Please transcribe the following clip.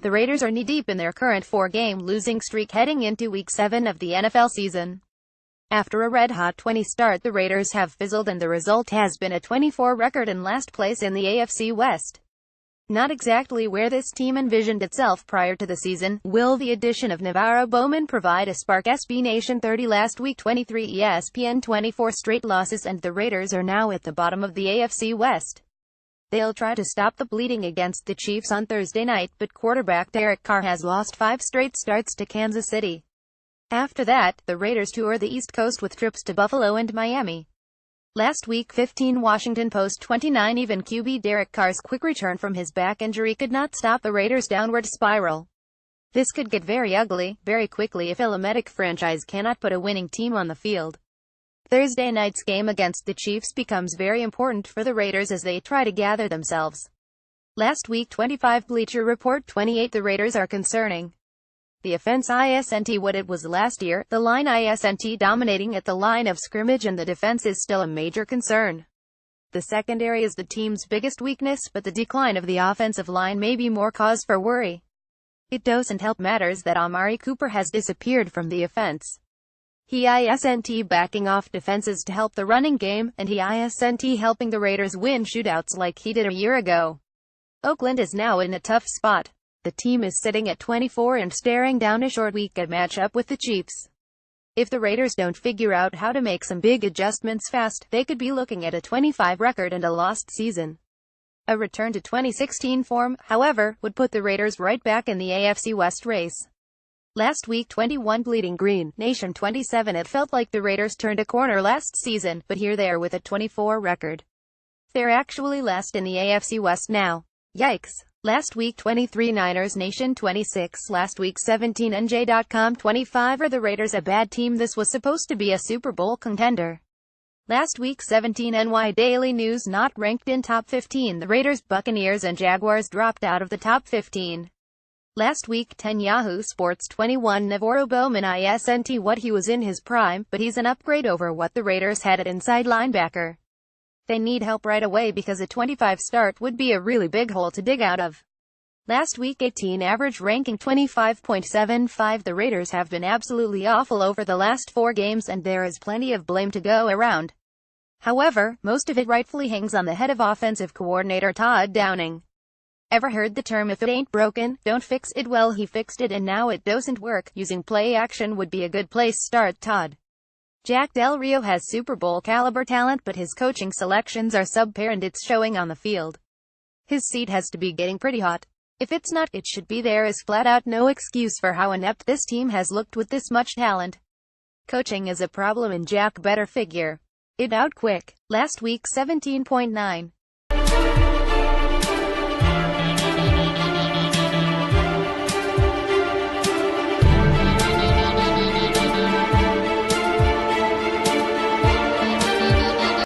The Raiders are knee-deep in their current four-game losing streak heading into Week 7 of the NFL season. After a red-hot 20 start, the Raiders have fizzled and the result has been a 24 record in last place in the AFC West. Not exactly where this team envisioned itself prior to the season. Will the addition of NaVorro Bowman provide a spark? SB Nation 30 last week 23 ESPN 24 straight losses and the Raiders are now at the bottom of the AFC West. They'll try to stop the bleeding against the Chiefs on Thursday night, but quarterback Derek Carr has lost 5 straight starts to Kansas City. After that, the Raiders tour the East Coast with trips to Buffalo and Miami. Last week 15 Washington Post 29 even QB Derek Carr's quick return from his back injury could not stop the Raiders' downward spiral. This could get very ugly, very quickly if a Medic franchise cannot put a winning team on the field. Thursday night's game against the Chiefs becomes very important for the Raiders as they try to gather themselves. Last week 25 Bleacher Report 28 the Raiders are concerning. The offense isn't what it was last year, the line isn't dominating at the line of scrimmage and the defense is still a major concern. The secondary is the team's biggest weakness, but the decline of the offensive line may be more cause for worry. It doesn't help matters that Amari Cooper has disappeared from the offense. He isn't backing off defenses to help the running game, and he isn't helping the Raiders win shootouts like he did a year ago. Oakland is now in a tough spot. The team is sitting at 24 and staring down a short week matchup with the Chiefs. If the Raiders don't figure out how to make some big adjustments fast, they could be looking at a 25 record and a lost season. A return to 2016 form, however, would put the Raiders right back in the AFC West race. Last week 21 Bleeding Green Nation 27 it felt like the Raiders turned a corner last season, but here they are with a 24 record. They're actually last in the AFC West now. Yikes. Last week 23 Niners Nation 26 last week 17 NJ.com 25 are the Raiders a bad team? This was supposed to be a Super Bowl contender. Last week 17 NY Daily News not ranked in top 15 the Raiders, Buccaneers and Jaguars dropped out of the top 15. Last week 10 Yahoo Sports 21 NaVorro Bowman isn't what he was in his prime, but he's an upgrade over what the Raiders had at inside linebacker. They need help right away because a 25 start would be a really big hole to dig out of. Last week 18 average ranking 25.75 the Raiders have been absolutely awful over the last 4 games and there is plenty of blame to go around. However, most of it rightfully hangs on the head of offensive coordinator Todd Downing. Ever heard the term if it ain't broken, don't fix it? Well, he fixed it and now it doesn't work. Using play action would be a good place start. Todd Jack Del Rio has Super Bowl caliber talent, but his coaching selections are subpar and it's showing on the field. His seat has to be getting pretty hot. If it's not, it should be. There is flat out no excuse for how inept this team has looked with this much talent. Coaching is a problem and Jack better figure it out quick. Last week 17.9